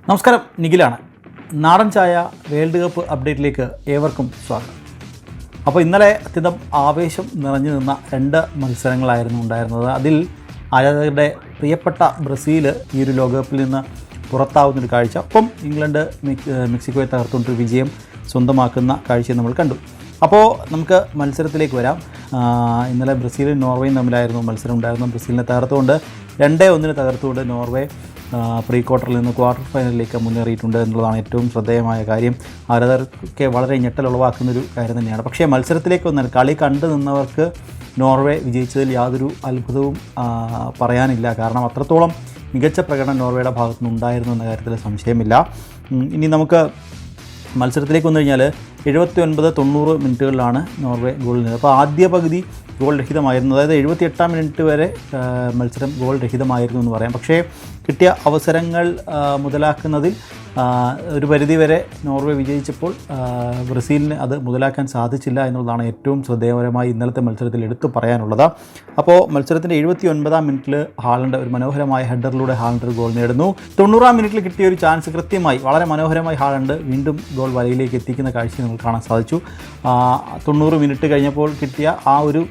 നമസ്കാരം, നിഖിലാണ്. നാടൻ ചായ വേൾഡ് കപ്പ് അപ്ഡേറ്റിലേക്ക് ഏവർക്കും സ്വാഗതം. അപ്പോൾ ഇന്നലെ അത്യന്തം ആവേശം നിറഞ്ഞു നിന്ന രണ്ട് മത്സരങ്ങളായിരുന്നു ഉണ്ടായിരുന്നത്. അതിൽ ആരാധകരുടെ പ്രിയപ്പെട്ട ബ്രസീൽ ഈ ഒരു ലോകകപ്പിൽ നിന്ന് പുറത്താവുന്നൊരു കാഴ്ച, ഒപ്പം ഇംഗ്ലണ്ട് മെക്സിക്കോയെ തകർത്തുകൊണ്ടൊരു വിജയം സ്വന്തമാക്കുന്ന കാഴ്ച നമ്മൾ കണ്ടു. അപ്പോൾ നമുക്ക് മത്സരത്തിലേക്ക് വരാം. ഇന്നലെ ബ്രസീലും നോർവേയും തമ്മിലായിരുന്നു മത്സരം ഉണ്ടായിരുന്നു. ബ്രസീലിനെ തകർത്തുകൊണ്ട് 2-1 തകർത്തുകൊണ്ട് നോർവേ പ്രീ ക്വാർട്ടറിൽ നിന്ന് ക്വാർട്ടർ ഫൈനലിലേക്ക് മുന്നേറിയിട്ടുണ്ട് എന്നുള്ളതാണ് ഏറ്റവും ശ്രദ്ധേയമായ കാര്യം. ആരാധകർക്ക് വളരെ ഞെട്ടലുളവാക്കുന്നൊരു കാര്യം തന്നെയാണ്. പക്ഷേ മത്സരത്തിലേക്ക് വന്നാൽ കളി കണ്ടു നിന്നവർക്ക് നോർവേ വിജയിച്ചതിൽ യാതൊരു അത്ഭുതവും പറയാനില്ല. കാരണം അത്രത്തോളം മികച്ച പ്രകടനം നോർവേയുടെ ഭാഗത്തുനിന്ന് ഉണ്ടായിരുന്നു എന്ന കാര്യത്തിൽ സംശയമില്ല. ഇനി നമുക്ക് മത്സരത്തിലേക്ക് വന്നു കഴിഞ്ഞാൽ 79-90 മിനിറ്റുകളിലാണ് നോർവേ ഗോൾ നേടുന്നത്. അപ്പോൾ ആദ്യ പകുതി ഗോൾ രഹിതമായിരുന്നു. അതായത് 78-ാം മിനിറ്റ് വരെ മത്സരം ഗോൾ രഹിതമായിരുന്നു എന്ന് പറയാം. പക്ഷേ കിട്ടിയ അവസരങ്ങൾ മുതലാക്കുന്നതിൽ ഒരു പരിധിവരെ നോർവേ വിജയിച്ചപ്പോൾ ബ്രസീലിന് അത് മുതലാക്കാൻ സാധിച്ചില്ല എന്നുള്ളതാണ് ഏറ്റവും ശ്രദ്ധേയപരമായി ഇന്നലത്തെ മത്സരത്തിൽ എടുത്തു പറയാനുള്ളത്. അപ്പോൾ മത്സരത്തിൻ്റെ 79-ാം മിനിറ്റിൽ ഹാലണ്ട് ഒരു മനോഹരമായ ഹെഡറിലൂടെ ഹാലണ്ട് ഒരു ഗോൾ നേടുന്നു. 90-ാം മിനിറ്റിൽ കിട്ടിയ ഒരു ചാൻസ് കൃത്യമായി വളരെ മനോഹരമായി ഹാലണ്ട് വീണ്ടും ഗോൾ വലയിലേക്ക് എത്തിക്കുന്ന കാഴ്ച നമുക്ക് കാണാൻ സാധിച്ചു. 90 മിനിറ്റ് കഴിഞ്ഞപ്പോൾ കിട്ടിയ ആ ഒരു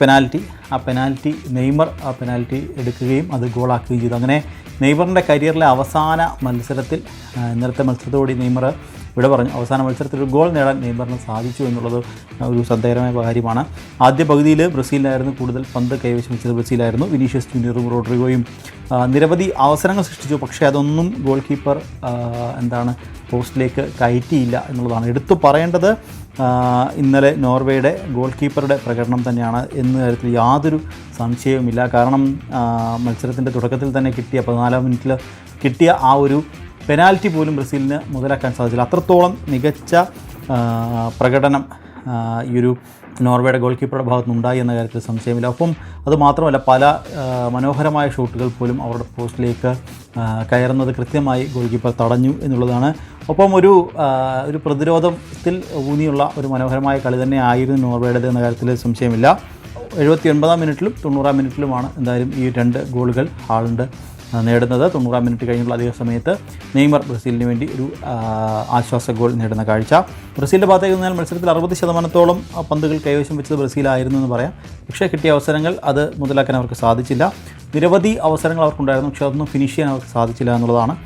പെനാൽറ്റി, ആ പെനാൽറ്റി നെയ്മർ ആ പെനാൽറ്റി എടുക്കുകയും അത് ഗോളാക്കുകയും ചെയ്തു. അങ്ങനെ നെയ്മറിൻ്റെ കരിയറിലെ അവസാന മത്സരത്തിൽ ഇന്നലത്തെ മത്സരത്തോടെ നെയ്മർ ഇവിടെ പറഞ്ഞു അവസാന മത്സരത്തിൽ ഒരു ഗോൾ നേടാൻ നെയ്മറിന് സാധിച്ചു എന്നുള്ളത് ഒരു ശ്രദ്ധേയമായ കാര്യമാണ്. ആദ്യ പകുതിയിൽ ബ്രസീലിനായിരുന്നു കൂടുതൽ പന്ത് കൈവശം വെച്ചത്. ബ്രസീലായിരുന്നു. വിനീഷ്യസ് ജൂനിയറും റോഡ്രിഗോയും നിരവധി അവസരങ്ങൾ സൃഷ്ടിച്ചു. പക്ഷേ അതൊന്നും ഗോൾ കീപ്പർ പോസ്റ്റിലേക്ക് കയറ്റിയില്ല എന്നുള്ളതാണ് എടുത്തു പറയേണ്ടത്. ഇന്നലെ നോർവേയുടെ ഗോൾ കീപ്പറുടെ പ്രകടനം തന്നെയാണ് എന്ന കാര്യത്തിൽ യാതൊരു സംശയവുമില്ല. കാരണം മത്സരത്തിൻ്റെ തുടക്കത്തിൽ തന്നെ കിട്ടിയ 14-ാം മിനിറ്റിൽ കിട്ടിയ ആ ഒരു പെനാൽറ്റി പോലും ബ്രസീലിന് മുതലാക്കാൻ സാധിച്ചില്ല. അത്രത്തോളം മികച്ച പ്രകടനം ഈ ഒരു നോർവേയുടെ ഗോൾ കീപ്പറുടെ ഭാഗത്തുനിന്ന് ഉണ്ടായി എന്ന കാര്യത്തിൽ സംശയമില്ല. ഒപ്പം അതുമാത്രമല്ല, പല മനോഹരമായ ഷോട്ടുകൾ പോലും അവരുടെ പോസ്റ്റിലേക്ക് കയറുന്നത് കൃത്യമായി ഗോൾ കീപ്പർ തടഞ്ഞു എന്നുള്ളതാണ്. ഒപ്പം ഒരു പ്രതിരോധത്തിൽ ഊന്നിയുള്ള ഒരു മനോഹരമായ കളി തന്നെ ആയിരുന്നു നോർവേയുടേത് എന്ന കാര്യത്തിൽ സംശയമില്ല. 79-ാം മിനിറ്റിലും 90-ാം മിനിറ്റിലുമാണ് എന്തായാലും ഈ രണ്ട് ഗോളുകൾ ഹാലണ്ട് നേടുന്നത്. 90-ാം മിനിറ്റ് കഴിഞ്ഞുള്ള അധിക സമയത്ത് നെയ്മർ ബ്രസീലിന് വേണ്ടി ഒരു ആശ്വാസ ഗോൾ നേടുന്ന കാഴ്ച. ബ്രസീലിൻ്റെ ഭാഗത്തേക്ക് നിന്നാൽ മത്സരത്തിൽ 60% പന്തുകൾ കൈവശം വെച്ചത് ബ്രസീലായിരുന്നു എന്ന് പറയാം. പക്ഷേ കിട്ടിയ അവസരങ്ങൾ അത് മുതലാക്കാൻ അവർക്ക് സാധിച്ചില്ല. നിരവധി അവസരങ്ങൾ അവർക്കുണ്ടായിരുന്നു, പക്ഷേ അതൊന്നും ഫിനിഷ് ചെയ്യാൻ അവർക്ക് സാധിച്ചില്ല എന്നുള്ളതാണ്.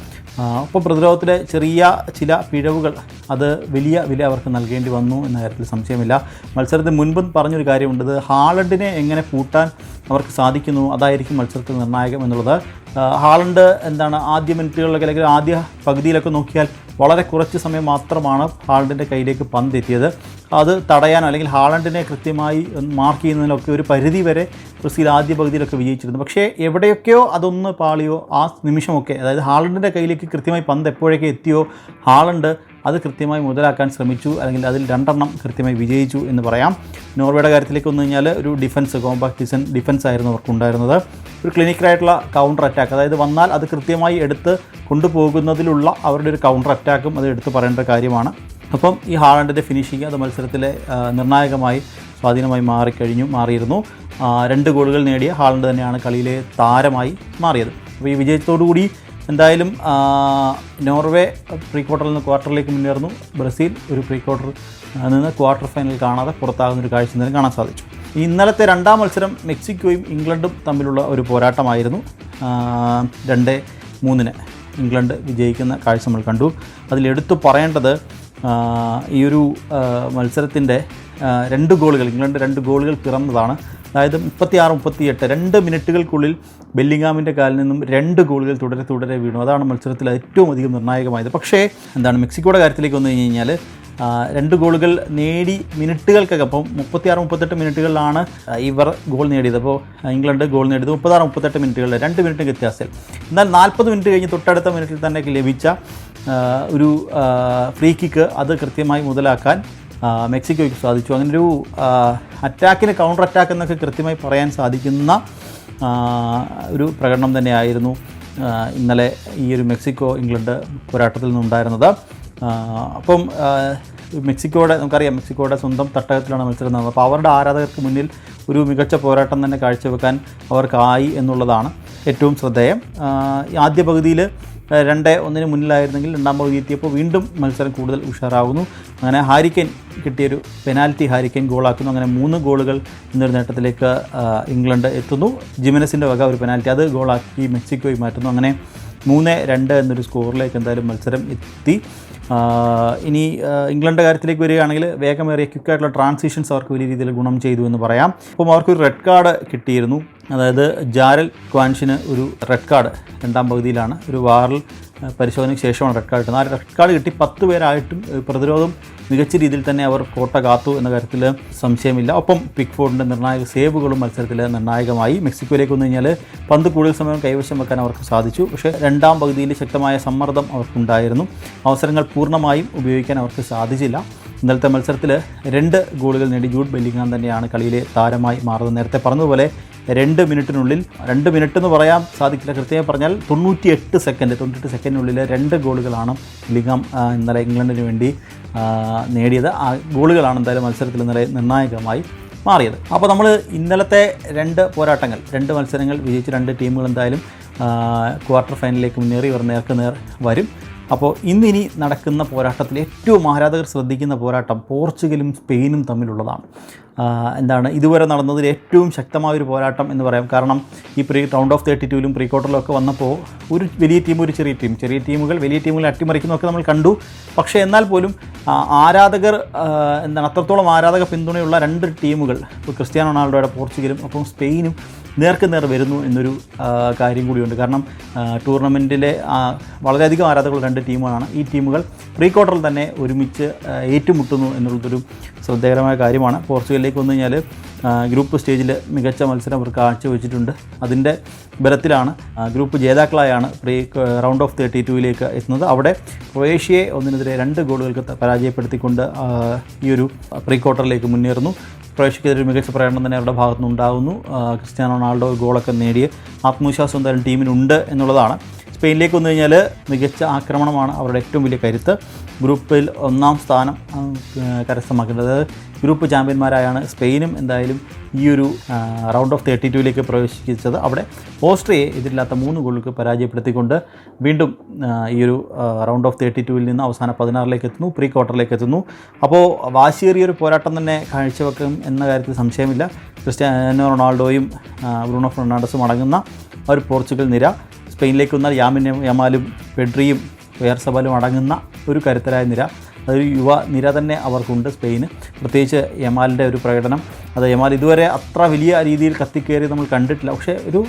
ഒപ്പം പ്രതിരോധത്തിലെ ചെറിയ ചില പിഴവുകൾ അത് വലിയ വില അവർക്ക് നൽകേണ്ടി വന്നു എന്ന കാര്യത്തിൽ സംശയമില്ല. മത്സരത്തിന് മുൻപ് പറഞ്ഞൊരു കാര്യമുണ്ട്, ഹാലണ്ടിനെ എങ്ങനെ പൂട്ടാൻ അവർക്ക് സാധിക്കുന്നു അതായിരിക്കും മത്സരത്തിൽ നിർണായകം എന്നുള്ളത്. ഹാലണ്ട് ആദ്യ മിനിറ്റുകളിലൊക്കെ അല്ലെങ്കിൽ ആദ്യ പകുതിയിലൊക്കെ നോക്കിയാൽ വളരെ കുറച്ച് സമയം മാത്രമാണ് ഹാലണ്ടിൻ്റെ കയ്യിലേക്ക് പന്ത് എത്തിയത്. അത് തടയാനോ അല്ലെങ്കിൽ ഹാലണ്ടിനെ കൃത്യമായി മാർക്ക് ചെയ്യുന്നതിനൊക്കെ ഒരു പരിധി വരെ ബ്രസീൽ ആദ്യ പകുതിയിലൊക്കെ വിജയിച്ചിരുന്നു. പക്ഷേ എവിടെയൊക്കെയോ അതൊന്ന് പാളിയോ ആ നിമിഷമൊക്കെ, അതായത് ഹാലണ്ടിൻ്റെ കയ്യിലേക്ക് കൃത്യമായി പന്ത് എപ്പോഴൊക്കെ എത്തിയോ ഹാലണ്ട് അത് കൃത്യമായി മുതലാക്കാൻ ശ്രമിച്ചു, അല്ലെങ്കിൽ അതിൽ 2 എണ്ണം കൃത്യമായി വിജയിച്ചു എന്ന് പറയാം. നോർവേയുടെ കാര്യത്തിലേക്ക് വന്നു കഴിഞ്ഞാൽ ഒരു കോമ്പാക്ട് ഡിഫൻസ് ആയിരുന്നു അവർക്കുണ്ടായിരുന്നത്. ഒരു ക്ലിനിക്കലായിട്ടുള്ള കൗണ്ടർ അറ്റാക്ക്, അതായത് വന്നാൽ അത് കൃത്യമായി എടുത്ത് കൊണ്ടുപോകുന്നതിലുള്ള അവരുടെ ഒരു കൗണ്ടർ അറ്റാക്കും അത് എടുത്ത് പറയേണ്ട കാര്യമാണ്. അപ്പം ഈ ഹാലണ്ടിൻ്റെ ഫിനിഷിങ് അത് മത്സരത്തിലെ നിർണായകമായി സ്വാധീനമായി മാറിയിരുന്നു. 2 ഗോളുകൾ നേടിയ ഹാലണ്ട് തന്നെയാണ് കളിയിലെ താരമായി മാറിയത്. അപ്പോൾ ഈ വിജയത്തോടുകൂടി എന്തായാലും നോർവേ പ്രീ ക്വാർട്ടറിൽ നിന്ന് ക്വാർട്ടറിലേക്ക് മുന്നേറുന്നു. ബ്രസീൽ ഒരു പ്രീ ക്വാർട്ടറിൽ നിന്ന് ക്വാർട്ടർ ഫൈനൽ കാണാതെ പുറത്താകുന്നൊരു കാഴ്ച തന്നെ കാണാൻ സാധിച്ചു. ഇന്നലത്തെ 2ാം മത്സരം മെക്സിക്കോയും ഇംഗ്ലണ്ടും തമ്മിലുള്ള ഒരു പോരാട്ടമായിരുന്നു. 2-3 ഇംഗ്ലണ്ട് വിജയിക്കുന്ന കാഴ്ച നമ്മൾ കണ്ടു. അതിലെടുത്തു പറയേണ്ടത് ഈ ഒരു മത്സരത്തിൻ്റെ 2 ഗോളുകൾ, ഇംഗ്ലണ്ട് 2 ഗോളുകൾ പിറന്നതാണ്. അതായത് 36-38 2 മിനിറ്റുകൾക്കുള്ളിൽ ബെല്ലിംഗാമിൻ്റെ കാലിൽ നിന്നും 2 ഗോളുകൾ തുടരെ വീണു. അതാണ് മത്സരത്തിൽ ഏറ്റവും അധികം നിർണായകമായത്. പക്ഷേ മെക്സിക്കോയുടെ കാര്യത്തിലേക്ക് വന്നു കഴിഞ്ഞാൽ 2 ഗോളുകൾ നേടി മിനിറ്റുകൾക്കൊക്കെ, അപ്പം 36-38 മിനിറ്റുകളിലാണ് ഇവർ ഗോൾ നേടിയത്. അപ്പോൾ ഇംഗ്ലണ്ട് ഗോൾ നേടിയത് 36-38 മിനിറ്റുകളിൽ 2 മിനിറ്റ് വ്യത്യാസത്തിൽ. എന്നാൽ 40 മിനിറ്റ് കഴിഞ്ഞ് തൊട്ടടുത്ത മിനിറ്റിൽ തന്നെ ലഭിച്ച ഒരു ഫ്രീ കിക്ക് അത് കൃത്യമായി മുതലാക്കാൻ മെക്സിക്കോയ്ക്ക് സാധിച്ചു. അങ്ങനൊരു അറ്റാക്കിന് കൗണ്ടർ അറ്റാക്ക് എന്നൊക്കെ കൃത്യമായി പറയാൻ സാധിക്കുന്ന ഒരു പ്രകടനം തന്നെയായിരുന്നു ഇന്നലെ ഈ ഒരു മെക്സിക്കോ ഇംഗ്ലണ്ട് പോരാട്ടത്തിൽ നിന്നുണ്ടായിരുന്നത്. അപ്പം മെക്സിക്കോയുടെ സ്വന്തം തട്ടകത്തിലാണ് മത്സരം നടന്നത്. അപ്പോൾ അവരുടെ ആരാധകർക്ക് മുന്നിൽ ഒരു മികച്ച പോരാട്ടം തന്നെ കാഴ്ചവെക്കാൻ അവർക്കായി എന്നുള്ളതാണ് ഏറ്റവും ശ്രദ്ധേയം. ആദ്യ പകുതിയിൽ 2-1 മുന്നിലായിരുന്നെങ്കിൽ രണ്ടാം പകുതി എത്തിയപ്പോൾ വീണ്ടും മത്സരം കൂടുതൽ ഉഷാറാകുന്നു. അങ്ങനെ ഹാരി കെയ്ൻ കിട്ടിയൊരു പെനാൽറ്റി ഹാരി കെയ്ൻ ഗോളാക്കുന്നു. അങ്ങനെ 3 ഗോളുകൾ എന്നൊരു നേട്ടത്തിലേക്ക് ഇംഗ്ലണ്ട് എത്തുന്നു. ജിമെനസിൻ്റെ വക ഒരു പെനാൽറ്റി, അത് ഗോളാക്കി മെക്സിക്കോയി മാറ്റുന്നു. അങ്ങനെ 3-2 എന്നൊരു സ്കോറിലേക്ക് എന്തായാലും മത്സരം എത്തി. ഇനി ഇംഗ്ലണ്ട് കാര്യത്തിലേക്ക് വരികയാണെങ്കിൽ വേഗമേറിയ ക്വിക്കായിട്ടുള്ള ട്രാൻസിഷൻസ് അവർക്ക് വലിയ രീതിയിൽ ഗുണം ചെയ്തു എന്ന് പറയാം. അപ്പം അവർക്കൊരു റെഡ് കാർഡ് കിട്ടിയിരുന്നു. അതായത് ജാരൽ ക്വാൻഷിന് ഒരു റെഡ് കാർഡ് രണ്ടാം പകുതിയിലാണ്, ഒരു വാറിൽ പരിശോധനയ്ക്ക് ശേഷമാണ് റെഡ് കാർഡ് കിട്ടുന്നത്. ആ റെഡ് കാർഡ് കിട്ടി 10 പേരായിട്ടും പ്രതിരോധം മികച്ച രീതിയിൽ തന്നെ അവർ കോട്ട കാത്തു എന്ന കാര്യത്തിൽ സംശയമില്ല. ഒപ്പം പിക്ഫോർഡിൻ്റെ നിർണായക സേവുകളും മത്സരത്തിൽ നിർണായകമായി. മെക്സിക്കോയിലേക്ക് വന്നു കഴിഞ്ഞാൽ പന്ത് കൂടുതൽ സമയം കൈവശം വെക്കാൻ അവർക്ക് സാധിച്ചു. പക്ഷേ രണ്ടാം പകുതിയിൽ ശക്തമായ സമ്മർദ്ദം അവർക്കുണ്ടായിരുന്നു. അവസരങ്ങൾ പൂർണ്ണമായും ഉപയോഗിക്കാൻ അവർക്ക് സാധിച്ചില്ല. ഇന്നലത്തെ മത്സരത്തിൽ 2 ഗോളുകൾ നേടി ജൂഡ് ബെല്ലിംഗാം തന്നെയാണ് കളിയിലെ താരമായി മാറുന്നത്. നേരത്തെ പറഞ്ഞതുപോലെ 2 മിനിറ്റിനുള്ളിൽ, 2 മിനിറ്റ് എന്ന് പറയാൻ സാധിക്കില്ല, കൃത്യമായി പറഞ്ഞാൽ 98 സെക്കൻഡിനുള്ളിൽ 2 ഗോളുകളാണ് ബെല്ലിംഗാം ഇന്നലെ ഇംഗ്ലണ്ടിന് വേണ്ടി നേടിയത്. ആ ഗോളുകളാണ് എന്തായാലും മത്സരത്തിൽ ഇന്നലെ നിർണായകമായി മാറിയത്. അപ്പോൾ നമ്മൾ ഇന്നലത്തെ 2 പോരാട്ടങ്ങൾ, 2 മത്സരങ്ങൾ വിജയിച്ച് 2 ടീമുകൾ എന്തായാലും ക്വാർട്ടർ ഫൈനലിലേക്ക് മുന്നേറി ഇവർ നേർക്കുനേർ വരും. അപ്പോൾ ഇന്നിനി നടക്കുന്ന പോരാട്ടത്തിൽ ഏറ്റവും ആരാധകർ ശ്രദ്ധിക്കുന്ന പോരാട്ടം പോർച്ചുഗലും സ്പെയിനും തമ്മിലുള്ളതാണ്. എന്താണ് ഇതുവരെ നടന്നതിൽ ഏറ്റവും ശക്തമായൊരു പോരാട്ടം എന്ന് പറയാം. കാരണം ഈ റൗണ്ട് ഓഫ് 32 പ്രീ ക്വാർട്ടറിലൊക്കെ വന്നപ്പോൾ ഒരു വലിയ ടീം, ഒരു ചെറിയ ടീമുകൾ വലിയ ടീമുകളെ അട്ടിമറിക്കുന്നതൊക്കെ നമ്മൾ കണ്ടു. പക്ഷേ എന്നാൽ പോലും ആരാധകർ അത്രത്തോളം ആരാധക പിന്തുണയുള്ള 2 ടീമുകൾ, ഇപ്പോൾ ക്രിസ്ത്യാനോ റൊണാൾഡോയുടെ പോർച്ചുഗലും ഒപ്പം സ്പെയിനും നേർക്കുനേർ വരുന്നു എന്നൊരു കാര്യം കൂടിയുണ്ട്. കാരണം ടൂർണമെൻറ്റിലെ വളരെയധികം ആരാധകരുള്ള 2 ടീമുകളാണ്. ഈ ടീമുകൾ പ്രീ ക്വാർട്ടറിൽ തന്നെ ഒരുമിച്ച് ഏറ്റുമുട്ടുന്നു എന്നുള്ളതൊരു ശ്രദ്ധേയകരമായ കാര്യമാണ്. പോർച്ചുഗലിലേക്ക് വന്നു കഴിഞ്ഞാൽ ഗ്രൂപ്പ് സ്റ്റേജിൽ മികച്ച മത്സരം അവർ കാഴ്ചവെച്ചിട്ടുണ്ട്. അതിൻ്റെ ബലത്തിലാണ് ഗ്രൂപ്പ് ജേതാക്കളായാണ് റൗണ്ട് ഓഫ് 32 എത്തുന്നത്. അവിടെ ക്രൊയേഷ്യയെ 1-2 ഗോളുകൾക്ക് പരാജയപ്പെടുത്തിക്കൊണ്ട് ഈ ഒരു പ്രീ ക്വാർട്ടറിലേക്ക് മുന്നേറുന്നു. ക്രൊയേഷ്യക്കെതിരെ മികച്ച പ്രകടനം തന്നെ അവരുടെ ഭാഗത്തുനിന്ന് ഉണ്ടാകുന്നു. ക്രിസ്ത്യാനോ റൊണാൾഡോ ഗോളൊക്കെ നേടിയ ആത്മവിശ്വാസം എന്തായാലും ടീമിനുണ്ട് എന്നുള്ളതാണ്. സ്പെയിനിലേക്ക് വന്നു കഴിഞ്ഞാൽ മികച്ച ആക്രമണമാണ് അവരുടെ ഏറ്റവും വലിയ കരുത്ത്. ഗ്രൂപ്പിൽ 1-ാം സ്ഥാനം കരസ്ഥമാക്കുന്നത്, അതായത് ഗ്രൂപ്പ് ചാമ്പ്യന്മാരായാണ് സ്പെയിനും എന്തായാലും ഈ ഒരു റൗണ്ട് ഓഫ് 32 പ്രവേശിച്ചത്. അവിടെ ഓസ്ട്രിയയെ എതിരില്ലാത്ത 3 ഗോളുകൾക്ക് പരാജയപ്പെടുത്തിക്കൊണ്ട് വീണ്ടും ഈ ഒരു റൗണ്ട് ഓഫ് 32 നിന്ന് അവസാന 16 എത്തുന്നു, പ്രീ ക്വാർട്ടറിലേക്ക് എത്തുന്നു. അപ്പോൾ വാശിയേറിയൊരു പോരാട്ടം തന്നെ കാഴ്ചവെക്കും എന്ന കാര്യത്തിൽ സംശയമില്ല. ക്രിസ്ത്യാനോ റൊണാൾഡോയും ബ്രൂണോ ഫെർണാണ്ടസും അടങ്ങുന്ന ഒരു പോർച്ചുഗൽ നിര, സ്പെയിനിലേക്ക് വന്നാൽ യാമാലും പെഡ്രിയും ഉയർസബലും അടങ്ങുന്ന ഒരു കരുത്തരായ നിര, അതൊരു യുവ നിര തന്നെ അവർക്കുണ്ട് സ്പെയിന്. പ്രത്യേകിച്ച് യമാലിൻ്റെ ഒരു പ്രകടനം, അത് യമാൽ ഇതുവരെ അത്ര വലിയ രീതിയിൽ കത്തിക്കയറി നമ്മൾ കണ്ടിട്ടില്ല. പക്ഷേ ഒരു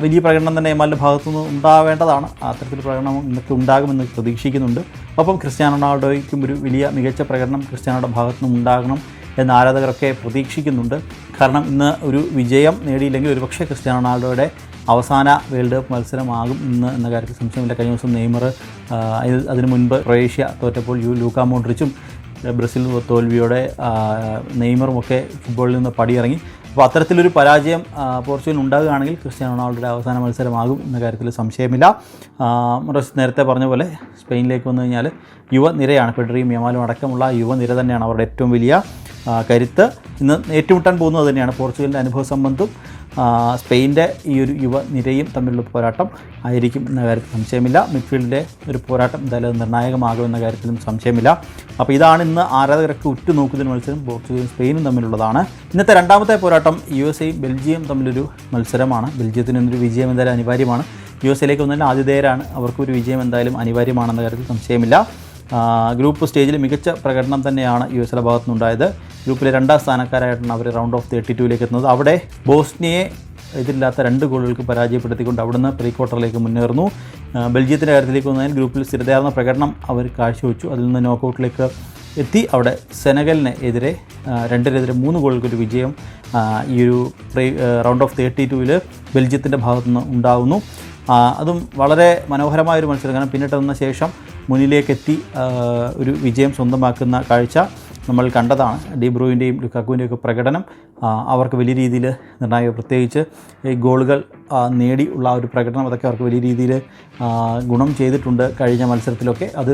വലിയ പ്രകടനം തന്നെ യമാലിൻ്റെ ഭാഗത്തുനിന്ന് ഉണ്ടാവേണ്ടതാണ്. അത്തരത്തിൽ പ്രകടനം ഇന്നത്തെ ഉണ്ടാകുമെന്ന് പ്രതീക്ഷിക്കുന്നുണ്ട്. ഒപ്പം ക്രിസ്ത്യാനോ റൊണാൾഡോയ്ക്കും ഒരു വലിയ മികച്ച പ്രകടനം ക്രിസ്ത്യാനോയുടെ ഭാഗത്തുനിന്ന് ഉണ്ടാകണം എന്ന് ആരാധകരൊക്കെ പ്രതീക്ഷിക്കുന്നുണ്ട്. കാരണം ഇന്ന് ഒരു വിജയം നേടിയില്ലെങ്കിൽ ഒരുപക്ഷെ ക്രിസ്ത്യാനോ റൊണാൾഡോയുടെ അവസാന വേൾഡ് കപ്പ് മത്സരമാകും ഇന്ന് എന്ന കാര്യത്തിൽ സംശയമില്ല. കഴിഞ്ഞ ദിവസം നെയ്മർ, അതിനു മുൻപ് ക്രൊയേഷ്യ തോറ്റപ്പോൾ ലൂക്ക മോഡ്രിച്ചും ബ്രസീൽ തോൽവിയോടെ നെയ്മറുമൊക്കെ ഫുട്ബോളിൽ നിന്ന് പടിയിറങ്ങി. അപ്പോൾ അത്തരത്തിലൊരു പരാജയം പോർച്ചുഗൽ ഉണ്ടാകുകയാണെങ്കിൽ ക്രിസ്ത്യാനോ റൊണാൾഡോയുടെ അവസാന മത്സരമാകും എന്ന കാര്യത്തിൽ സംശയമില്ല. നേരത്തെ പറഞ്ഞ പോലെ സ്പെയിനിലേക്ക് വന്നു കഴിഞ്ഞാൽ യുവനിരയാണ്, പെഡ്രിയും യമാലും അടക്കമുള്ള യുവനിര തന്നെയാണ് അവരുടെ ഏറ്റവും വലിയ കരുത്ത്. ഇന്ന് ഏറ്റുമുട്ടാൻ പോകുന്നത് തന്നെയാണ് പോർച്ചുഗലിൻ്റെ അനുഭവ സംബന്ധം സ്പെയിൻ്റെ ഈ ഒരു യുവനിരയും തമ്മിലുള്ള പോരാട്ടം ആയിരിക്കും എന്ന കാര്യത്തിൽ സംശയമില്ല. മിഡ്ഫീൽഡിലെ ഒരു പോരാട്ടം എന്തായാലും നിർണായകമാകുമെന്ന കാര്യത്തിലും സംശയമില്ല. അപ്പോൾ ഇതാണ് ഇന്ന് ആരാധകരൊക്കെ ഉറ്റുനോക്കുന്ന മത്സരം, പോർച്ചുഗലും സ്പെയിനും തമ്മിലുള്ളതാണ്. ഇന്നത്തെ രണ്ടാമത്തെ പോരാട്ടം USA ബെൽജിയം തമ്മിലൊരു മത്സരമാണ്. ബെൽജിയത്തിന് ഇന്നൊരു വിജയം എന്തായാലും അനിവാര്യമാണ്. USA വന്നാൽ ആതിഥേയരാണ്, അവർക്കൊരു വിജയം എന്തായാലും അനിവാര്യമാണെന്ന കാര്യത്തിൽ സംശയമില്ല. ഗ്രൂപ്പ് സ്റ്റേജിൽ മികച്ച പ്രകടനം തന്നെയാണ് USA ഭാഗത്തുനിന്നുണ്ടായത്. ഗ്രൂപ്പിലെ 2ാം സ്ഥാനക്കാരായിട്ടാണ് അവർ റൗണ്ട് ഓഫ് 32 എത്തുന്നത്. അവിടെ ബോസ്നിയയെ എതിരില്ലാത്ത 2 ഗോളുകൾക്ക് പരാജയപ്പെടുത്തിക്കൊണ്ട് അവിടുന്ന് പ്രീ ക്വാർട്ടറിലേക്ക് മുന്നേറുന്നു. ബെൽജിയത്തിൻ്റെ കാര്യത്തിലേക്ക് വന്നാൽ ഗ്രൂപ്പിൽ സ്ഥിരതയാർന്ന പ്രകടനം അവർ കാഴ്ചവെച്ചു. അതിൽ നിന്ന് നോക്കൗട്ടിലേക്ക് എത്തി. അവിടെ സെനഗലിന് എതിരെ 2-3 ഗോളുകൾക്കൊരു വിജയം ഈ ഒരു റൗണ്ട് ഓഫ് 32 ബെൽജിയത്തിൻ്റെ ഭാഗത്തുനിന്ന് ഉണ്ടാകുന്നു. അതും വളരെ മനോഹരമായൊരു മത്സരം. കാരണം പിന്നിട്ട് വന്ന ശേഷം മുന്നിലേക്കെത്തി ഒരു വിജയം സ്വന്തമാക്കുന്ന കാഴ്ച നമ്മൾ കണ്ടതാണ്. ഡി ബ്രൂയിൻ്റെയും ലുക്കാക്കുവിൻ്റെയും ഒക്കെ പ്രകടനം അവർക്ക് വലിയ രീതിയിൽ നിർണായക, പ്രത്യേകിച്ച് ഈ ഗോളുകൾ നേടി ഉള്ള ഒരു പ്രകടനം, അതൊക്കെ അവർക്ക് വലിയ രീതിയിൽ ഗുണം ചെയ്തിട്ടുണ്ട് കഴിഞ്ഞ മത്സരത്തിലൊക്കെ. അത്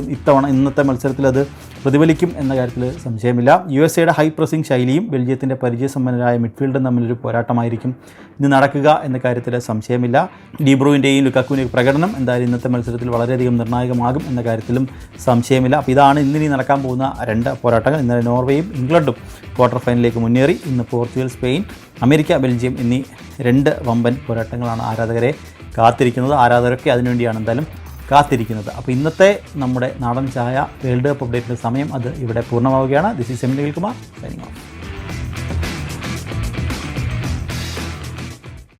ഇന്നത്തെ മത്സരത്തിൽ അത് പ്രതിഫലിക്കും എന്ന കാര്യത്തിൽ സംശയമില്ല. USA ഹൈ പ്രസിംഗ് ശൈലിയും ബെൽജിയത്തിൻ്റെ പരിചയസമ്പന്നരായ മിഡ്ഫീൽഡും തമ്മിലൊരു പോരാട്ടമായിരിക്കും ഇന്ന് നടക്കുക എന്ന കാര്യത്തിൽ സംശയമില്ല. ഡി ബ്രൂയിൻ്റെയും ലുക്കാക്കുവിൻ്റെയും പ്രകടനം എന്തായാലും ഇന്നത്തെ മത്സരത്തിൽ വളരെയധികം നിർണായകമാകും എന്ന കാര്യത്തിലും സംശയമില്ല. അപ്പോൾ ഇതാണ് ഇന്നിനി നടക്കാൻ പോകുന്ന 2 പോരാട്ടങ്ങൾ. ഇന്നലെ നോർവേയും ഇംഗ്ലണ്ടും ക്വാർട്ടർ ഫൈനലിലേക്ക് മുന്നേറി. ഇന്ന് പോർച്ചുഗൽ, സ്പെയിൻ, അമേരിക്ക, ബെൽജിയം എന്നീ 2 വമ്പൻ പോരാട്ടങ്ങളാണ് ആരാധകരെ കാത്തിരിക്കുന്നത്. ആരാധകരൊക്കെ അതിനുവേണ്ടിയാണ് എന്തായാലും കാത്തിരിക്കുന്നത്. അപ്പോൾ ഇന്നത്തെ നമ്മുടെ നാടൻ ചായ വേൾഡ് കപ്പ് അപ്ഡേറ്റിൻ്റെ സമയം അത് ഇവിടെ പൂർണ്ണമാവുകയാണ്. This is M. Nikhil Kumar signing of.